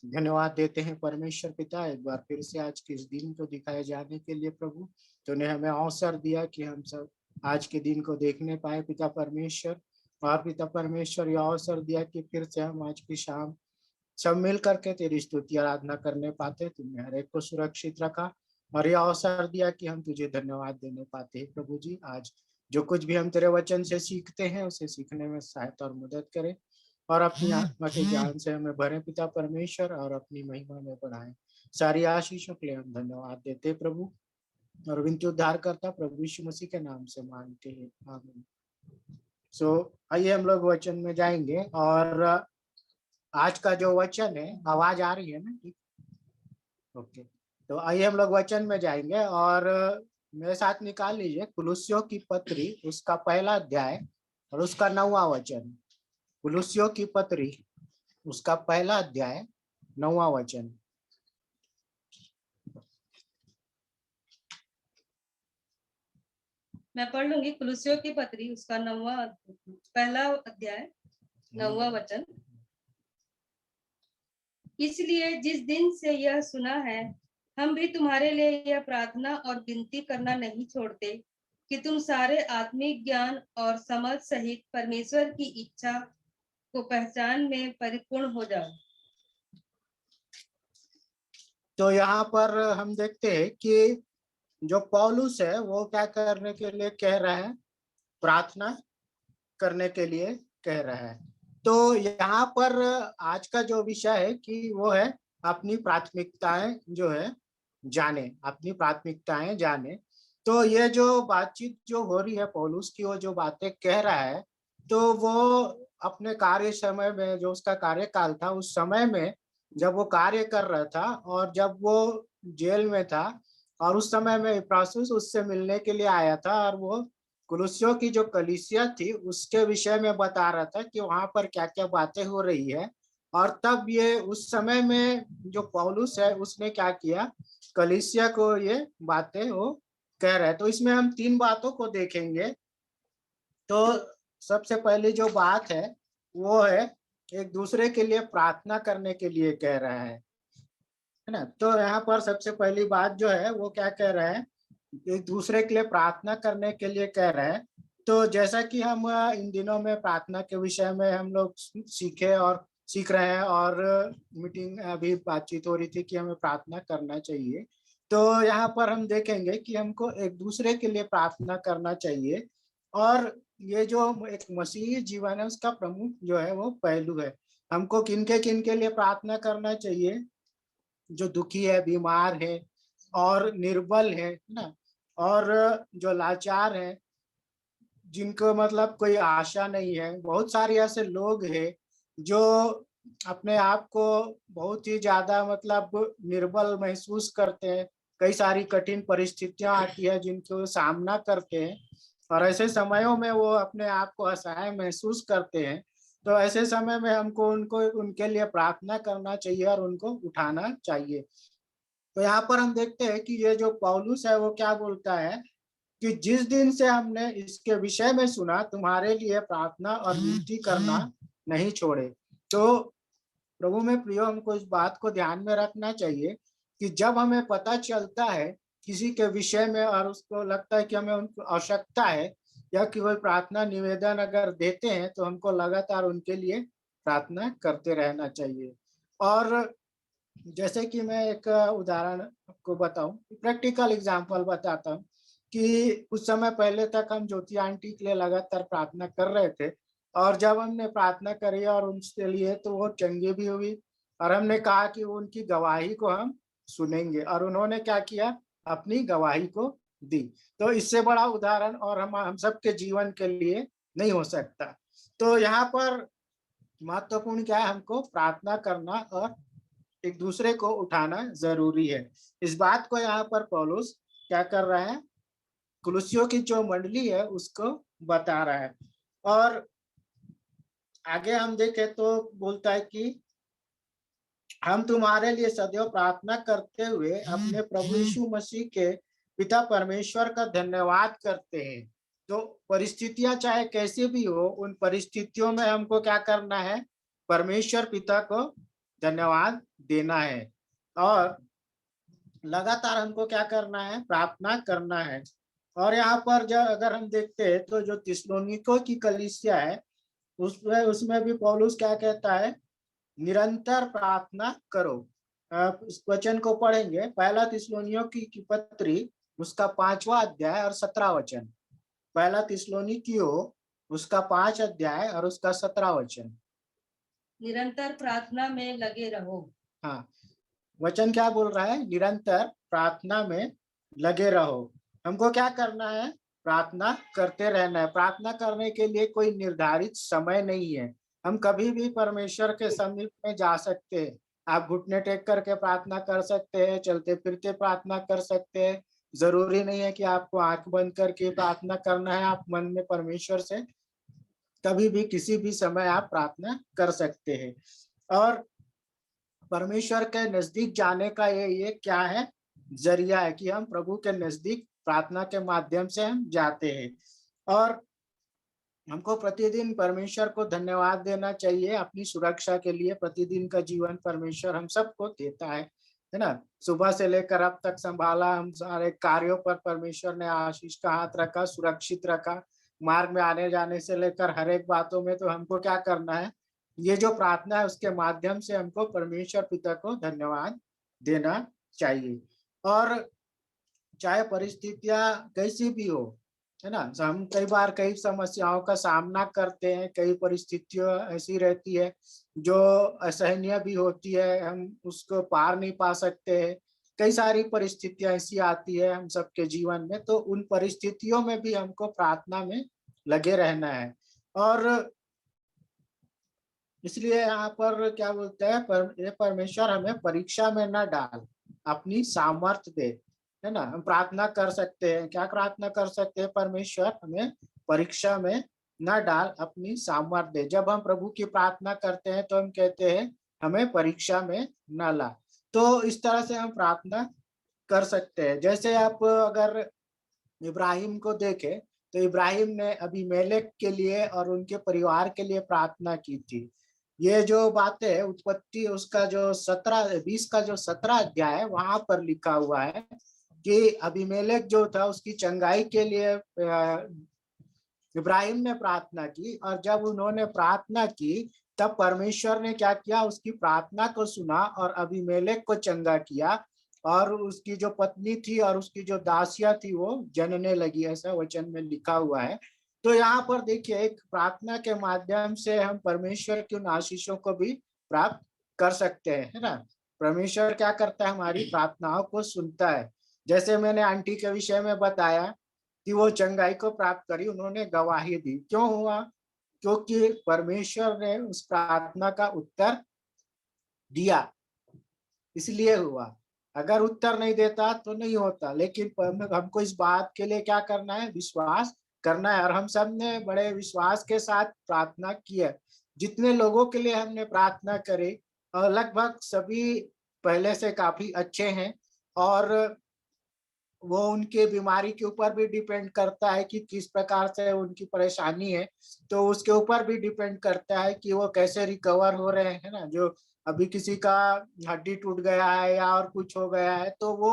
धन्यवाद देते हैं परमेश्वर पिता, एक बार फिर से आज के इस दिन को दिखाए जाने के लिए। प्रभु तूने हमें अवसर दिया कि हम सब आज के दिन को देखने पाए पिता परमेश्वर। और पिता परमेश्वर यह अवसर दिया कि फिर से हम आज की शाम सब मिल करके तेरी स्तुति आराधना करने पाते। तुमने हर एक को सुरक्षित रखा और यह अवसर दिया कि हम तुझे धन्यवाद देने पाते हैं। प्रभु जी, आज जो कुछ भी हम तेरे वचन से सीखते हैं उसे सीखने में सहायता और मदद करें और अपनी आत्मा के ज्ञान से हमें भरे पिता परमेश्वर, और अपनी महिमा में बढ़ाएं। सारी आशीषों के लिए हम धन्यवाद देते प्रभु, और विनती उद्धार करता प्रभु यीशु मसीह के नाम से मांगते हैं, आमीन। आइए हम लोग वचन में जाएंगे। और आज का जो वचन है, आवाज आ रही है ना? ठीक, ओके। तो आइए हम लोग वचन में जाएंगे और मेरे साथ निकाल लीजिए कुलुस्सियों की पत्री, उसका पहला अध्याय और उसका 9वां वचन। कुलुस्सियों की पत्री, उसका पहला अध्याय 9वां वचन। मैं पढ़ लूंगी। कुलुस्सियों की पत्री, उसका पहला अध्याय 9वां वचन। इसलिए जिस दिन से यह सुना है, हम भी तुम्हारे लिए यह प्रार्थना और विनती करना नहीं छोड़ते कि तुम सारे आत्मिक ज्ञान और समझ सहित परमेश्वर की इच्छा को पहचान में परिपूर्ण हो जाओ। तो यहाँ पर हम देखते हैं कि जो पौलुस है वो क्या करने के लिए कह रहा है? प्रार्थना करने के लिए कह रहा है। तो यहाँ पर आज का जो विषय है कि वो है अपनी प्राथमिकताएं जो है जाने, अपनी प्राथमिकताएं जाने। तो ये जो बातचीत जो हो रही है पौलुस की, वो जो बातें कह रहा है, तो वो अपने कार्य समय में, जो उसका कार्यकाल था उस समय में जब वो कार्य कर रहा था और जब वो जेल में था, और उस समय में इपफ्रासुस उससे मिलने के लिए आया था और वो कुलुस्सियों की जो कलीसिया थी उसके विषय में बता रहा था कि वहां पर क्या क्या बातें हो रही है। और तब ये उस समय में जो पौलुस है उसने क्या किया, कलीसिया को ये बातें वो कह रहा है। तो इसमें हम 3 बातों को देखेंगे। तो सबसे पहली जो बात है वो है एक दूसरे के लिए प्रार्थना करने के लिए कह रहा है ना? तो यहाँ पर सबसे पहली बात जो है वो क्या कह रहा है, एक दूसरे के लिए प्रार्थना करने के लिए कह रहे हैं। तो जैसा कि हम इन दिनों में प्रार्थना के विषय में हम लोग सीखे और सीख रहे हैं, और मीटिंग अभी बातचीत हो रही थी कि हमें प्रार्थना करना चाहिए। तो यहाँ पर हम देखेंगे कि हमको एक दूसरे के लिए प्रार्थना करना चाहिए। और ये जो एक मसीही जीवन है उसका प्रमुख जो है वो पहलू है। हमको किनके किनके लिए प्रार्थना करना चाहिए? जो दुखी है, बीमार है और निर्बल है ना, और जो लाचार है, जिनको मतलब कोई आशा नहीं है। बहुत सारे ऐसे लोग हैं जो अपने आप को बहुत ही ज्यादा मतलब निर्बल महसूस करते हैं। कई सारी कठिन परिस्थितियां आती है जिनको वो सामना करते हैं, और ऐसे समयों में वो अपने आप को असहाय महसूस करते हैं। तो ऐसे समय में हमको उनको उनके लिए प्रार्थना करना चाहिए और उनको उठाना चाहिए। तो यहाँ पर हम देखते हैं कि ये जो पौलुस है वो क्या बोलता है कि जिस दिन से हमने इसके विषय में सुना, तुम्हारे लिए प्रार्थना और विनती करना नहीं छोड़े। तो प्रभु में प्रियो, हमको इस बात को ध्यान में रखना चाहिए कि जब हमें पता चलता है किसी के विषय में और उसको लगता है कि हमें उनको आवश्यकता है या कि वह प्रार्थना निवेदन अगर देते हैं, तो हमको लगातार उनके लिए प्रार्थना करते रहना चाहिए। और जैसे कि मैं एक उदाहरण आपको बताऊं, प्रैक्टिकल एग्जांपल बताता हूं कि कुछ समय पहले तक हम ज्योति आंटी के लिए लगातार प्रार्थना कर रहे थे। और जब हमने प्रार्थना करी और उनके लिए, तो वो चंगी भी हुई, और हमने कहा कि उनकी गवाही को हम सुनेंगे, और उन्होंने क्या किया, अपनी गवाही को दी। तो इससे बड़ा उदाहरण और हम सबके जीवन के लिए नहीं हो सकता। तो यहाँ पर महत्वपूर्ण क्या है, हमको प्रार्थना करना और एक दूसरे को उठाना जरूरी है। इस बात को यहाँ पर पौलुस क्या कर रहा है, कुलुस्सियों की जो मंडली है उसको बता रहा है। और आगे हम देखें तो बोलता है कि हम तुम्हारे लिए सदैव प्रार्थना करते हुए अपने प्रभु यीशु मसीह के पिता परमेश्वर का धन्यवाद करते हैं। तो परिस्थितियां चाहे कैसी भी हो, उन परिस्थितियों में हमको क्या करना है, परमेश्वर पिता को धन्यवाद देना है और लगातार हमको क्या करना है, प्रार्थना करना है। और यहाँ पर जब अगर हम देखते हैं तो जो थिस्सलुनीकियों की कलीसिया है उसमें उसमें भी पौलुस क्या कहता है, निरंतर प्रार्थना करो। इस वचन को पढ़ेंगे, पहला थिस्सलुनीकियों की पत्री उसका 5वां अध्याय और 17 वचन। पहला थिस्सलुनीकियों उसका 5 अध्याय और उसका 17 वचन। निरंतर प्रार्थना में लगे रहो। हाँ, वचन क्या बोल रहा है, निरंतर प्रार्थना में लगे रहो। हमको क्या करना है, प्रार्थना करते रहना है। प्रार्थना करने के लिए कोई निर्धारित समय नहीं है। हम कभी भी परमेश्वर के समीप में जा सकते हैं। आप घुटने टेक करके प्रार्थना कर सकते हैं, चलते फिरते प्रार्थना कर सकते हैं। जरूरी नहीं है कि आपको आंख बंद करके प्रार्थना करना है। आप मन में परमेश्वर से कभी भी किसी भी समय आप प्रार्थना कर सकते हैं। और परमेश्वर के नजदीक जाने का ये क्या है, जरिया है कि हम प्रभु के नजदीक प्रार्थना के माध्यम से हम जाते हैं। और हमको प्रतिदिन परमेश्वर को धन्यवाद देना चाहिए अपनी सुरक्षा के लिए। प्रतिदिन का जीवन परमेश्वर हम सबको देता है ना। सुबह से लेकर अब तक संभाला, हम सारे कार्यों पर परमेश्वर ने आशीष का हाथ रखा, सुरक्षित रखा। मार्ग में आने जाने से लेकर हर एक बातों में, तो हमको क्या करना है, ये जो प्रार्थना है उसके माध्यम से हमको परमेश्वर पिता को धन्यवाद देना चाहिए। और चाहे परिस्थितियां कैसी भी हो, है ना, हम कई बार कई समस्याओं का सामना करते हैं। कई परिस्थितियां ऐसी रहती है जो असहनीय भी होती है, हम उसको पार नहीं पा सकते हैं। कई सारी परिस्थितियां ऐसी आती है हम सबके जीवन में, तो उन परिस्थितियों में भी हमको प्रार्थना में लगे रहना है। और इसलिए यहाँ पर क्या बोलते हैं, ये परमेश्वर हमें परीक्षा में न डाल, अपनी सामर्थ्य दे, है ना। हम प्रार्थना कर सकते हैं, क्या प्रार्थना कर सकते हैं, परमेश्वर हमें परीक्षा में न डाल, अपनी सामर्थ्य दे। जब हम प्रभु की प्रार्थना करते हैं तो हम कहते हैं हमें परीक्षा में न ला। तो इस तरह से हम प्रार्थना कर सकते हैं। जैसे आप अगर इब्राहिम को देखें तो इब्राहिम ने अबीमेलेक के लिए और उनके परिवार के लिए प्रार्थना की थी। ये जो बातें है, उत्पत्ति उसका जो 17-20 का जो 17 अध्याय है वहां पर लिखा हुआ है कि अबीमेलेक जो था उसकी चंगाई के लिए इब्राहिम ने प्रार्थना की। और जब उन्होंने प्रार्थना की तब परमेश्वर ने क्या किया, उसकी प्रार्थना को सुना और अबीमेलेक को चंगा किया। और उसकी जो पत्नी थी और उसकी जो दासियां थी वो जनने लगी, ऐसा वचन में लिखा हुआ है। तो यहाँ पर देखिए, एक प्रार्थना के माध्यम से हम परमेश्वर की उन आशीषों को भी प्राप्त कर सकते हैं, है ना। परमेश्वर क्या करता है, हमारी प्रार्थनाओं को सुनता है। जैसे मैंने आंटी के विषय में बताया कि वो चंगाई को प्राप्त करी, उन्होंने गवाही दी। क्यों हुआ, क्योंकि परमेश्वर ने उस प्रार्थना का उत्तर दिया, इसलिए हुआ। अगर उत्तर नहीं देता तो नहीं होता। लेकिन हमको इस बात के लिए क्या करना है, विश्वास करना है। और हम सब ने बड़े विश्वास के साथ प्रार्थना की है। जितने लोगों के लिए हमने प्रार्थना करी और लगभग सभी पहले से काफी अच्छे हैं। और वो उनके बीमारी के ऊपर भी डिपेंड करता है कि किस प्रकार से उनकी परेशानी है, तो उसके ऊपर भी डिपेंड करता है कि वो कैसे रिकवर हो रहे हैं ना। जो अभी किसी का हड्डी टूट गया है या और कुछ हो गया है तो वो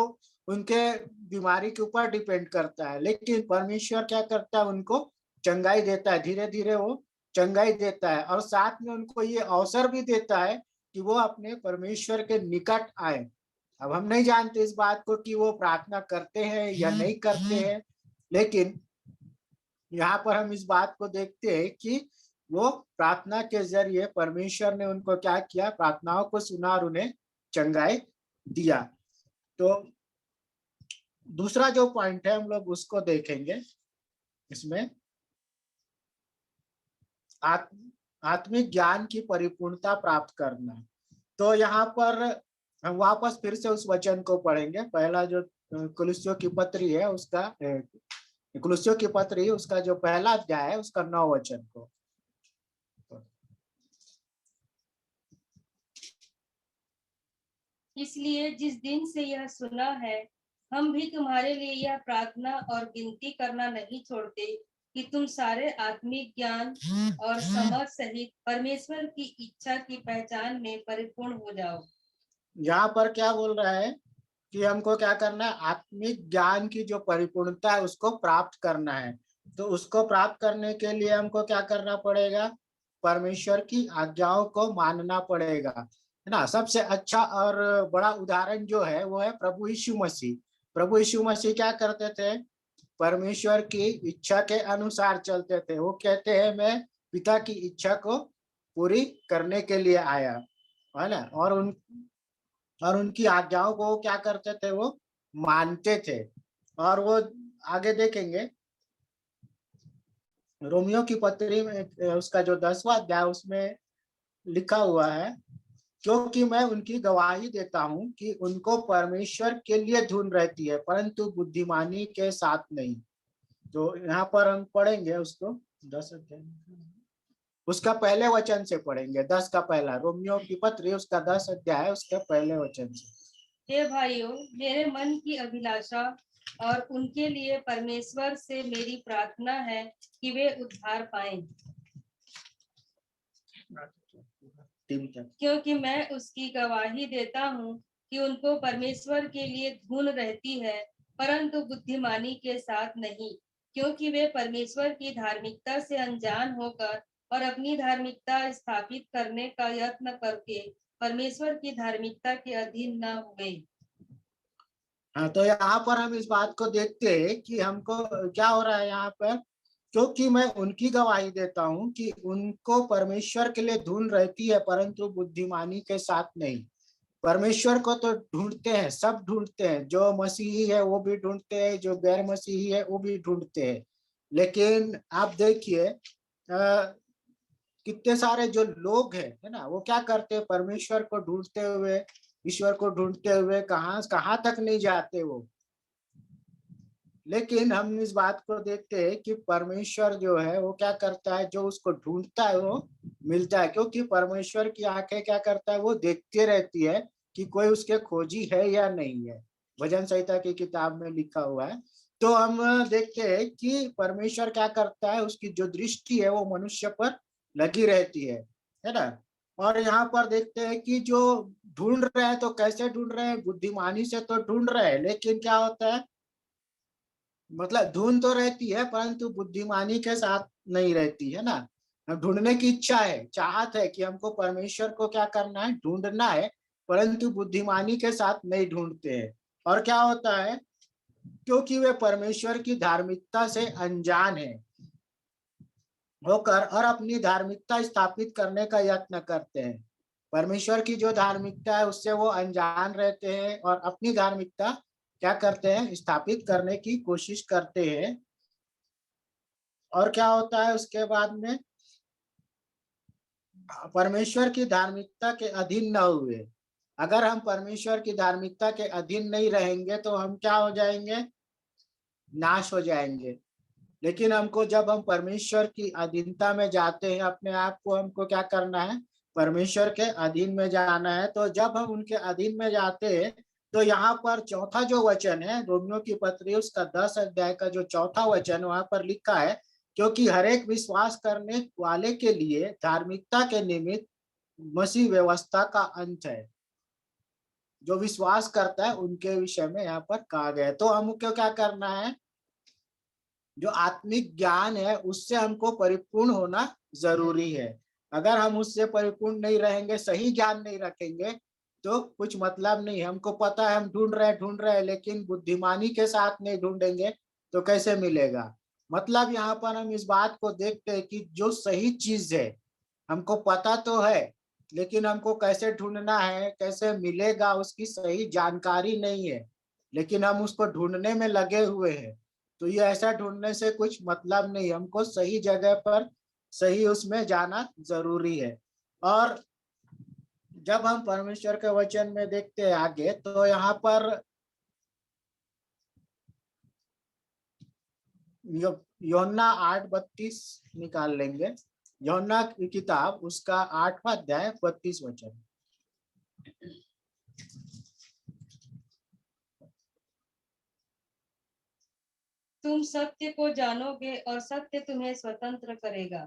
उनके बीमारी के ऊपर डिपेंड करता है। लेकिन परमेश्वर क्या करता है, उनको चंगाई देता है, धीरे धीरे वो चंगाई देता है। और साथ में उनको ये अवसर भी देता है कि वो अपने परमेश्वर के निकट आए। अब हम नहीं जानते इस बात को कि वो प्रार्थना करते हैं या नहीं करते हैं, लेकिन यहाँ पर हम इस बात को देखते हैं कि वो प्रार्थना के जरिए परमेश्वर ने उनको क्या किया, प्रार्थनाओं को सुना और उन्हें चंगाई दिया। तो दूसरा जो पॉइंट है हम लोग उसको देखेंगे इसमें, आत्मिक ज्ञान की परिपूर्णता प्राप्त करना। तो यहाँ पर हम वापस फिर से उस वचन को पढ़ेंगे। पहला जो कुलुस्सियों की पत्री है उसका, कुलुस्सियों की पत्री उसका जो पहला अध्याय है उसका 9 वचन को। इसलिए जिस दिन से यह सुना है हम भी तुम्हारे लिए यह प्रार्थना और विनती करना नहीं छोड़ते कि तुम सारे आत्मिक ज्ञान और समझ सहित परमेश्वर की इच्छा की पहचान में परिपूर्ण हो जाओ। यहाँ पर क्या बोल रहा है कि हमको क्या करना है, आत्मिक ज्ञान की जो परिपूर्णता है उसको प्राप्त करना है। तो उसको प्राप्त करने के लिए हमको क्या करना पड़ेगा, परमेश्वर की आज्ञाओं को मानना पड़ेगा, है ना। सबसे अच्छा और बड़ा उदाहरण जो है वो है प्रभु यीशु मसीह। प्रभु यीशु मसीह क्या करते थे, परमेश्वर की इच्छा के अनुसार चलते थे। वो कहते हैं मैं पिता की इच्छा को पूरी करने के लिए आया, है ना। और उनकी आज्ञाओं को क्या करते थे, वो मानते थे। और वो आगे देखेंगे रोमियो की पत्री में उसका जो 10वां अध्याय उसमें लिखा हुआ है, क्योंकि मैं उनकी गवाही देता हूं कि उनको परमेश्वर के लिए धुन रहती है परंतु बुद्धिमानी के साथ नहीं। तो यहाँ पर हम पढ़ेंगे उसको 10 अध्याय उसका पहले वचन से पढ़ेंगे, 10 का पहला, रोमियो की पत्री उसका 10 अध्याय उसके पहले वचन से। हे भाइयों, मेरे मन की अभिलाषा और उनके लिए परमेश्वर से मेरी प्रार्थना है कि वे उद्धार पाएं, क्योंकि मैं उसकी गवाही देता हूँ कि उनको परमेश्वर के लिए धुन रहती है परंतु बुद्धिमानी के साथ नहीं, क्योंकि वे परमेश्वर की धार्मिकता से अनजान होकर और अपनी धार्मिकता स्थापित करने का यत्न करके परमेश्वर की धार्मिकता के अधीन न हुए। हाँ, तो यहाँ पर हम इस बात को देखते हैं कि हमको क्या हो रहा है यहाँ पर, क्योंकि मैं उनकी गवाही देता हूँ कि उनको परमेश्वर के लिए धुन रहती है परंतु बुद्धिमानी के साथ नहीं। परमेश्वर को तो ढूंढते हैं, सब ढूंढते हैं, जो मसीही है वो भी ढूंढते हैं, जो गैर मसीही है वो भी ढूंढते हैं। लेकिन आप देखिए कितने सारे जो लोग हैं, है ना, वो क्या करते हैं, परमेश्वर को ढूंढते हुए, ईश्वर को ढूंढते हुए कहाँ कहाँ तक नहीं जाते वो। लेकिन हम इस बात को देखते हैं कि परमेश्वर जो है वो क्या करता है, जो उसको ढूंढता है वो मिलता है, क्योंकि परमेश्वर की आंखें क्या करता है, वो देखती रहती है कि कोई उसके खोजी है या नहीं है। भजन संहिता की किताब में लिखा हुआ है। तो हम देखते हैं कि परमेश्वर क्या करता है, उसकी जो दृष्टि है वो मनुष्य पर लगी रहती है ना। और यहाँ पर देखते हैं कि जो ढूंढ रहे हैं, तो कैसे ढूंढ रहे हैं, बुद्धिमानी से तो ढूंढ रहे हैं, लेकिन क्या होता है, मतलब धुन तो रहती है परंतु बुद्धिमानी के साथ नहीं रहती, है ना। ढूंढने की इच्छा है, चाहत है कि हमको परमेश्वर को क्या करना है, ढूंढना है, परंतु बुद्धिमानी के साथ नहीं ढूंढते हैं। और क्या होता है, क्योंकि वे परमेश्वर की धार्मिकता से अनजान है होकर और अपनी धार्मिकता स्थापित करने का यत्न करते हैं। परमेश्वर की जो धार्मिकता है उससे वो अनजान रहते हैं और अपनी धार्मिकता क्या करते हैं, स्थापित करने की कोशिश करते हैं। और क्या होता है उसके बाद में, परमेश्वर की धार्मिकता के अधीन न हुए। अगर हम परमेश्वर की धार्मिकता के अधीन नहीं रहेंगे तो हम क्या हो जाएंगे, नाश हो जाएंगे। लेकिन हमको जब हम परमेश्वर की अधीनता में जाते हैं, अपने आप को हमको क्या करना है, परमेश्वर के अधीन में जाना है। तो जब हम उनके अधीन में जाते हैं तो यहाँ पर चौथा जो वचन है, रोमियो की पत्री उसका 10 अध्याय का जो चौथा वचन वहां पर लिखा है, क्योंकि हर एक विश्वास करने वाले के लिए धार्मिकता के निमित्त मसीह व्यवस्था का अंत है। जो विश्वास करता है उनके विषय में यहाँ पर कहा गया है। तो हमको क्या करना है, जो आत्मिक ज्ञान है उससे हमको परिपूर्ण होना जरूरी है। अगर हम उससे परिपूर्ण नहीं रहेंगे, सही ज्ञान नहीं रखेंगे, तो कुछ मतलब नहीं। हमको पता है हम ढूंढ रहे हैं, लेकिन बुद्धिमानी के साथ नहीं ढूंढेंगे तो कैसे मिलेगा। मतलब यहाँ पर हम इस बात को देखते हैं कि जो सही चीज है हमको पता तो है, लेकिन हमको कैसे ढूंढना है, कैसे मिलेगा, उसकी सही जानकारी नहीं है, लेकिन हम उसको ढूंढने में लगे हुए हैं। तो ये ऐसा ढूंढने से कुछ मतलब नहीं, हमको सही जगह पर सही उसमें जाना जरूरी है। और जब हम परमेश्वर के वचन में देखते हैं आगे, तो यहाँ पर यूहन्ना 8:32 निकाल लेंगे। यूहन्ना की किताब उसका 8वां अध्याय 32 वचन। तुम तुम सत्य को जानोगे और सत्य तुम्हें स्वतंत्र करेगा।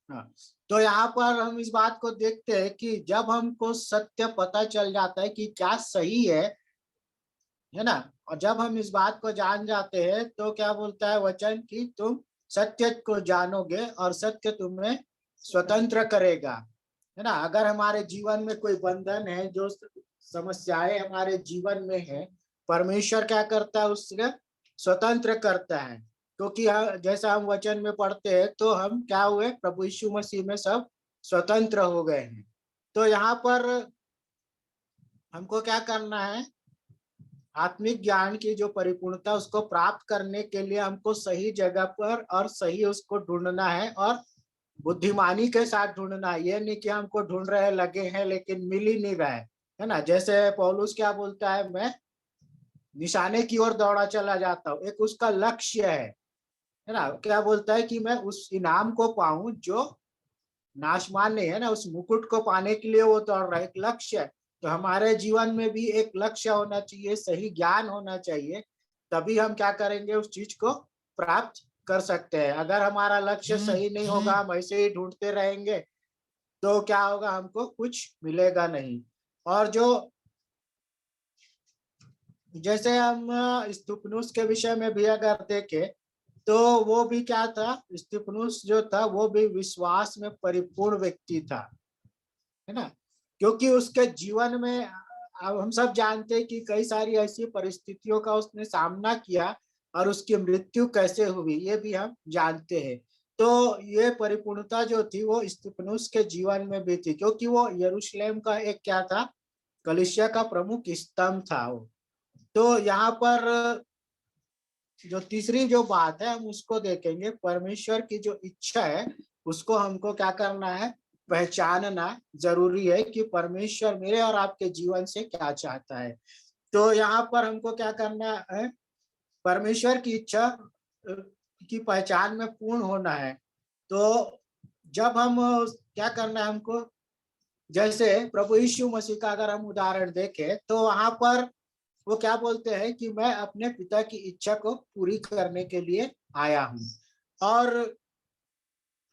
हाँ, तो यहाँ पर हम इस बात को देखते हैं कि जब हमको सत्य पता चल जाता है कि क्या सही है ना, और जब हम इस बात को जान जाते हैं तो क्या बोलता है वचन कि तुम सत्य को जानोगे और सत्य तुम्हें स्वतंत्र करेगा, है ना। अगर हमारे जीवन में कोई बंधन है, जो समस्याएं हमारे जीवन में है, परमेश्वर क्या करता है, उससे स्वतंत्र करता है। क्योंकि जैसा हम वचन में पढ़ते हैं तो हम क्या हुए, प्रभु यीशु मसीह में सब स्वतंत्र हो गए हैं। तो यहाँ पर हमको क्या करना है, आत्मिक ज्ञान की जो परिपूर्णता उसको प्राप्त करने के लिए हमको सही जगह पर और सही उसको ढूंढना है, और बुद्धिमानी के साथ ढूंढना है। ये नहीं कि हमको ढूंढ रहे लगे हैं लेकिन मिल ही नहीं रहा है ना। जैसे पौलुस क्या बोलता है, मैं निशाने की ओर दौड़ा चला जाता हूँ, एक उसका लक्ष्य है ना। क्या बोलता है कि मैं उस इनाम को पाऊं जो नाशमान नहीं है ना, उस मुकुट को पाने के लिए वो दौड़ रहा है, एक लक्ष्य है। तो हमारे जीवन में भी एक लक्ष्य होना चाहिए, सही ज्ञान होना चाहिए, तभी हम क्या करेंगे, उस चीज को प्राप्त कर सकते हैं। अगर हमारा लक्ष्य सही नहीं होगा, हम ऐसे ही ढूंढते रहेंगे, तो क्या होगा, हमको कुछ मिलेगा नहीं। और जो जैसे हम स्तुपनुस के विषय में भी अगर देखें, तो वो भी क्या था, स्तुपनुस जो था वो भी विश्वास में परिपूर्ण व्यक्ति था, है ना। क्योंकि उसके जीवन में, अब हम सब जानते हैं कि कई सारी ऐसी परिस्थितियों का उसने सामना किया और उसकी मृत्यु कैसे हुई ये भी हम जानते हैं। तो ये परिपूर्णता जो थी वो स्तिफनुस के जीवन में भी थी, क्योंकि वो यरूशलेम का एक क्या था, कलीसिया का प्रमुख स्तंभ था वो। तो यहाँ पर जो तीसरी जो बात है हम उसको देखेंगे, परमेश्वर की जो इच्छा है उसको हमको क्या करना है, पहचानना जरूरी है कि परमेश्वर मेरे और आपके जीवन से क्या चाहता है। तो यहाँ पर हमको क्या करना है, परमेश्वर की इच्छा की पहचान में पूर्ण होना है। तो जब हम क्या करना है हमको, जैसे प्रभु यीशु मसीह का अगर हम उदाहरण देखें तो वहां पर वो क्या बोलते हैं कि मैं अपने पिता की इच्छा को पूरी करने के लिए आया हूँ। और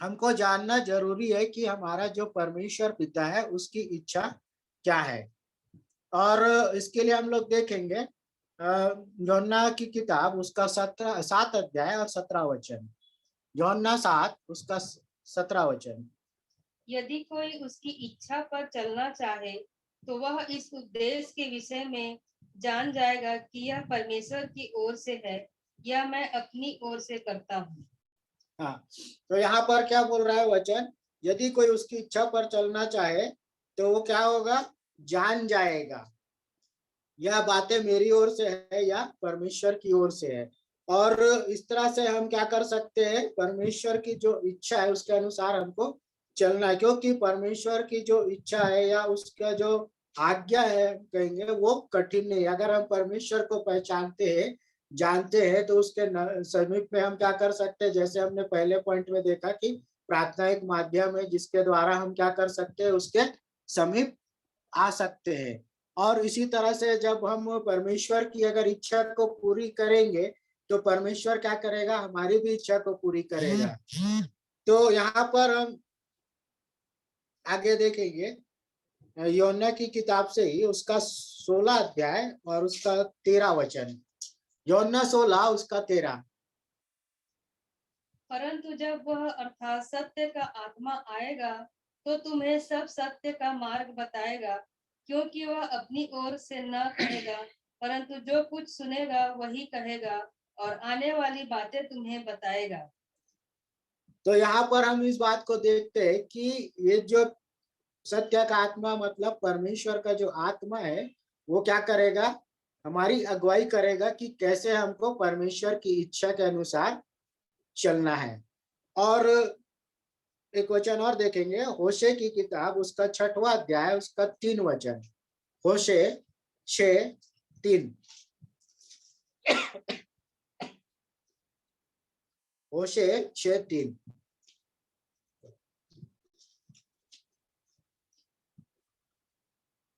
हमको जानना जरूरी है कि हमारा जो परमेश्वर पिता है उसकी इच्छा क्या है। और इसके लिए हम लोग देखेंगे यूहन्ना की किताब उसका 7 अध्याय और 17 वचन। यूहन्ना 7 उसका 17 वचन। यदि कोई उसकी इच्छा पर चलना चाहे तो वह इस उपदेश के विषय में जान जाएगा कि यह परमेश्वर की ओर से है या मैं अपनी ओर से करता हूँ। हाँ, तो यहाँ पर क्या बोल रहा है वचन, यदि कोई उसकी इच्छा पर चलना चाहे तो वो क्या होगा, जान जाएगा यह बातें मेरी ओर से है या परमेश्वर की ओर से है। और इस तरह से हम क्या कर सकते हैं, परमेश्वर की जो इच्छा है उसके अनुसार हमको चलना है। क्योंकि परमेश्वर की जो इच्छा है या उसका जो आज्ञा है कहेंगे वो कठिन नहीं। अगर हम परमेश्वर को पहचानते हैं, जानते हैं, तो उसके समीप में हम क्या कर सकते हैं, जैसे हमने पहले पॉइंट में देखा कि प्रार्थना एक माध्यम है जिसके द्वारा हम क्या कर सकते हैं, उसके समीप आ सकते हैं। और इसी तरह से जब हम परमेश्वर की अगर इच्छा को पूरी करेंगे तो परमेश्वर क्या करेगा, हमारी भी इच्छा को पूरी करेगा। तो यहाँ पर हम आगे देखेंगे यूहन्ना की किताब से ही उसका 16 अध्याय और उसका 13 वचन। यूहन्ना 16 उसका 13। परंतु जब वह अर्थात सत्य का आत्मा आएगा तो तुम्हें सब सत्य का मार्ग बताएगा, क्योंकि वह अपनी ओर से न कहेगा परंतु जो कुछ सुनेगा वही कहेगा और आने वाली बातें तुम्हें बताएगा। तो यहाँ पर हम इस बात को देखते हैं कि ये जो सत्य का आत्मा मतलब परमेश्वर का जो आत्मा है वो क्या करेगा, हमारी अगुवाई करेगा कि कैसे हमको परमेश्वर की इच्छा के अनुसार चलना है। और एक वचन और देखेंगे, होशे की किताब उसका 6वां अध्याय उसका 3 वचन। होशे 6:3। होशे 6:3।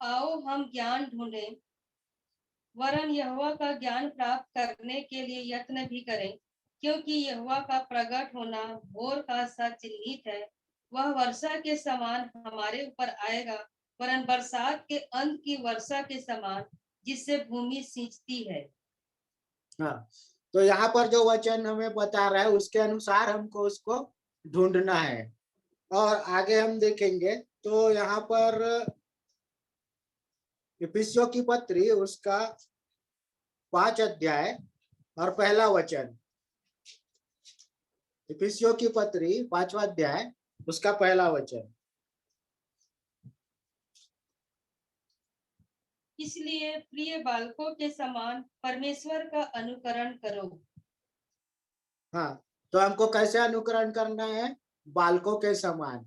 आओ हम ज्ञान ढूंढें, वरन यहोवा का ज्ञान प्राप्त करने के लिए यत्न भी करें, क्योंकि यहोवा का प्रकट होना भोर का सा चिन्हित है। वह वर्षा के समान हमारे ऊपर आएगा, वरन बरसात के अंत की वर्षा के समान, जिससे भूमि सींचती है। हाँ, तो यहाँ पर जो वचन हमें बता रहा है उसके अनुसार हमको उसको ढूंढना है। और आगे हम देखेंगे तो यहाँ पर इफिसियों की पत्री उसका 5 अध्याय और पहला वचन। इफिसियों की पत्री 5वां अध्याय उसका पहला वचन। इसलिए प्रिय बालकों के समान परमेश्वर का अनुकरण करो। हाँ, तो हमको कैसे अनुकरण करना है? बालकों के समान।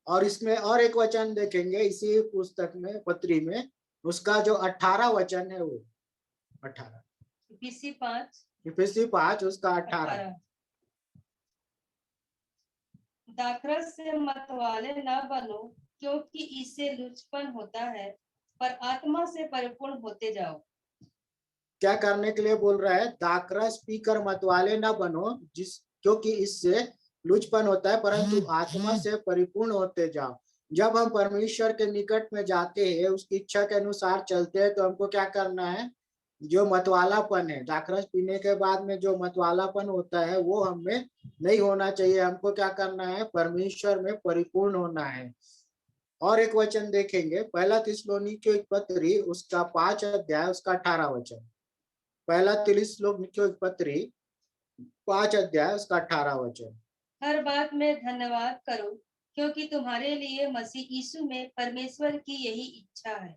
और इसमें और एक वचन देखेंगे इसी पुस्तक में, पत्री में, उसका जो 18 वचन है वो 18, इफिसी 5 इफिसी 5 उसका 18। 18। दाखरस से मतवाले न बनो, क्योंकि इससे लुचपन होता है, पर आत्मा से परिपूर्ण होते जाओ। क्या करने के लिए बोल रहा है? दाखरस पीकर मतवाले न बनो, क्योंकि इससे लुचपन होता है, परंतु आत्मा से परिपूर्ण होते जाओ। जब हम परमेश्वर के निकट में जाते हैं, उसकी इच्छा के अनुसार चलते हैं, तो हमको क्या करना है? जो मतवालापन है, दाखरस पीने के बाद में जो मतवालापन होता है वो हमें नहीं होना चाहिए। हमको क्या करना है? परमेश्वर में परिपूर्ण होना है। और एक वचन देखेंगे, पहला थिस्सलुनीकियों की पत्री उसका 5 अध्याय उसका 18 वचन। पहला थिस्सलुनीकियों की पत्री 5 अध्याय उसका 18 वचन। हर बात में धन्यवाद करो, क्योंकि तुम्हारे लिए मसीह यीशु में परमेश्वर की यही इच्छा है।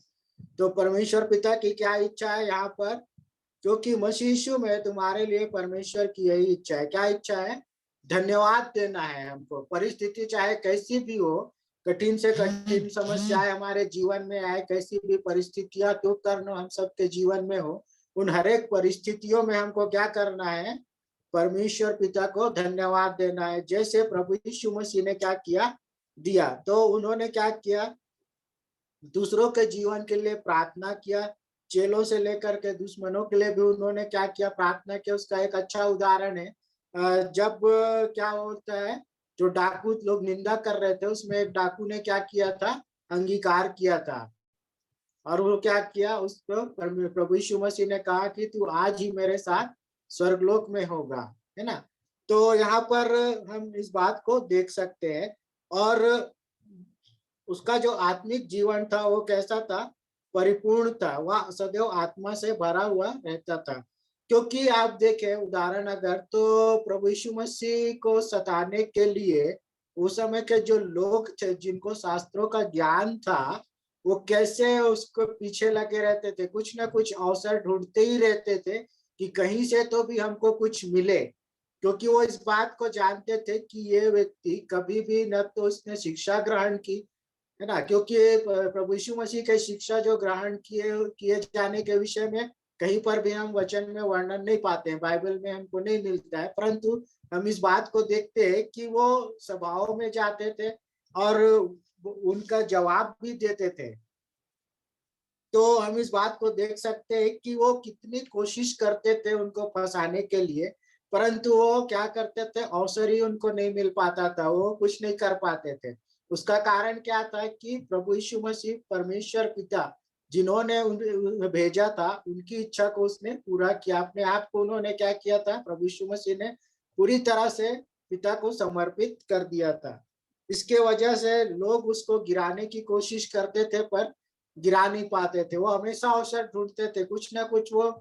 तो परमेश्वर पिता की क्या इच्छा है यहाँ पर? क्योंकि मसीह यीशु में तुम्हारे लिए परमेश्वर की यही इच्छा है। क्या इच्छा है? धन्यवाद देना है हमको। परिस्थिति चाहे कैसी भी हो, कठिन से कठिन समस्याएं हमारे जीवन में आए, कैसी भी परिस्थितियां क्यों करना हम सबके जीवन में हो, उन हर एक परिस्थितियों में हमको क्या करना है? परमेश्वर पिता को धन्यवाद देना है। जैसे प्रभु यीशु मसीह ने क्या किया? दिया। तो उन्होंने क्या किया? दूसरों के जीवन के लिए प्रार्थना किया। चेलों से लेकर के दुश्मनों के लिए भी उन्होंने क्या किया? प्रार्थना किया। उसका एक अच्छा उदाहरण है, जब क्या होता है, जो डाकू लोग निंदा कर रहे थे, उसमें एक डाकू ने क्या किया था? अंगीकार किया था। और वो क्या किया? उसको प्रभु यीशु मसीह ने कहा कि तू आज ही मेरे साथ स्वर्गलोक में होगा, है ना? तो यहाँ पर हम इस बात को देख सकते हैं। और उसका जो आत्मिक जीवन था वो कैसा था? परिपूर्ण था। वह सदैव आत्मा से भरा हुआ रहता था। क्योंकि आप देखें उदाहरण अगर, तो प्रभु यीशु मसीह को सताने के लिए उस समय के जो लोग थे, जिनको शास्त्रों का ज्ञान था, वो कैसे उसको पीछे लगे रहते थे, कुछ ना कुछ अवसर ढूंढते ही रहते थे कि कहीं से तो भी हमको कुछ मिले। क्योंकि वो इस बात को जानते थे कि ये व्यक्ति कभी भी न तो उसने शिक्षा ग्रहण की, है ना? क्योंकि प्रभु यीशु मसीह के शिक्षा जो ग्रहण किए किए जाने के विषय में कहीं पर भी हम वचन में वर्णन नहीं पाते हैं, बाइबल में हमको नहीं मिलता है। परंतु हम इस बात को देखते हैं कि वो सभाओं में जाते थे और उनका जवाब भी देते थे। तो हम इस बात को देख सकते हैं कि वो कितनी कोशिश करते थे उनको फंसाने के लिए, परंतु वो क्या करते थे? अवसर ही उनको नहीं मिल पाता था, वो कुछ नहीं कर पाते थे। उसका कारण क्या था? कि प्रभु यीशु मसीह परमेश्वर पिता जिन्होंने उन्हें भेजा था, उनकी इच्छा को उसने पूरा किया। अपने आप को उन्होंने क्या किया था? प्रभु यीशु मसीह ने पूरी तरह से पिता को समर्पित कर दिया था। इसके वजह से लोग उसको गिराने की कोशिश करते थे, पर गिरा नहीं पाते थे। वो हमेशा अवसर ढूंढते थे, कुछ ना कुछ वो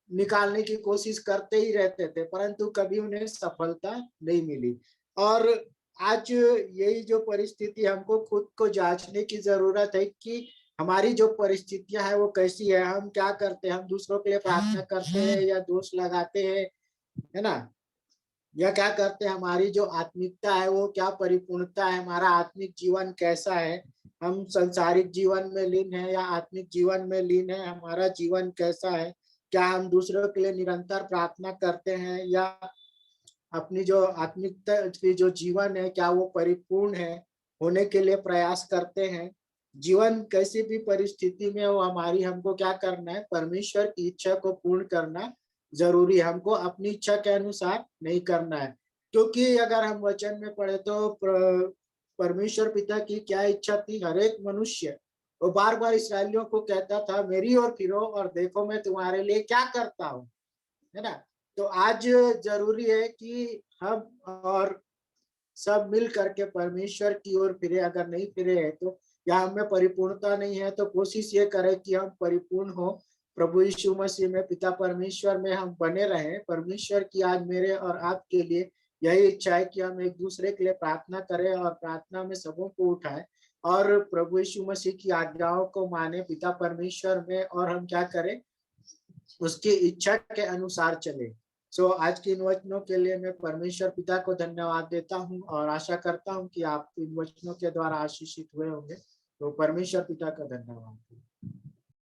निकालने की कोशिश करते ही रहते थे, परंतु कभी उन्हें सफलता नहीं मिली। और आज यही जो परिस्थिति, हमको खुद को जांचने की जरूरत है कि हमारी जो परिस्थितियां हैं वो कैसी है। हम क्या करते हैं? हम दूसरों के लिए प्रार्थना करते हैं या दोष लगाते हैं, है ना? या क्या करते हैं? हमारी जो आत्मिकता है वो क्या परिपूर्णता है? हमारा आत्मिक जीवन कैसा है? हम संसारिक जीवन में लीन है या आत्मिक जीवन में लीन है? हमारा जीवन कैसा है? क्या हम दूसरों के लिए निरंतर प्रार्थना करते हैं, या अपनी जो आत्मिकता की जो जीवन है क्या वो परिपूर्ण है, होने के लिए प्रयास करते हैं? जीवन कैसी भी परिस्थिति में हो हमारी, हमको क्या करना है, परमेश्वर की इच्छा को पूर्ण करना जरूरी है। हमको अपनी इच्छा के अनुसार नहीं करना है, क्योंकि अगर हम वचन में पढ़े तो परमेश्वर पिता की क्या इच्छा थी, हर एक मनुष्य वो बार बार इसराइलियों को कहता था मेरी ओर फिरो और देखो मैं तुम्हारे लिए क्या करता हूँ, है ना। तो आज जरूरी है कि हम और सब मिल करके परमेश्वर की ओर फिरे। अगर नहीं फिरे हैं तो, या हमें परिपूर्णता नहीं है तो कोशिश ये करें कि हम परिपूर्ण हो प्रभु यीशु मसीह में, पिता परमेश्वर में हम बने रहें। परमेश्वर की आज मेरे और आपके लिए यही इच्छा है कि हम एक दूसरे के लिए प्रार्थना करें और प्रार्थना में सबों को उठाएं और प्रभु यीशु मसीह की आज्ञाओं को माने पिता परमेश्वर में, और हम क्या करें, उसकी इच्छा के अनुसार चले। सो आज के इन वचनों के लिए मैं परमेश्वर पिता को धन्यवाद देता हूँ और आशा करता हूँ कि आप इन वचनों के द्वारा आशीषित हुए होंगे। तो परमेश्वर पिता का धन्यवाद।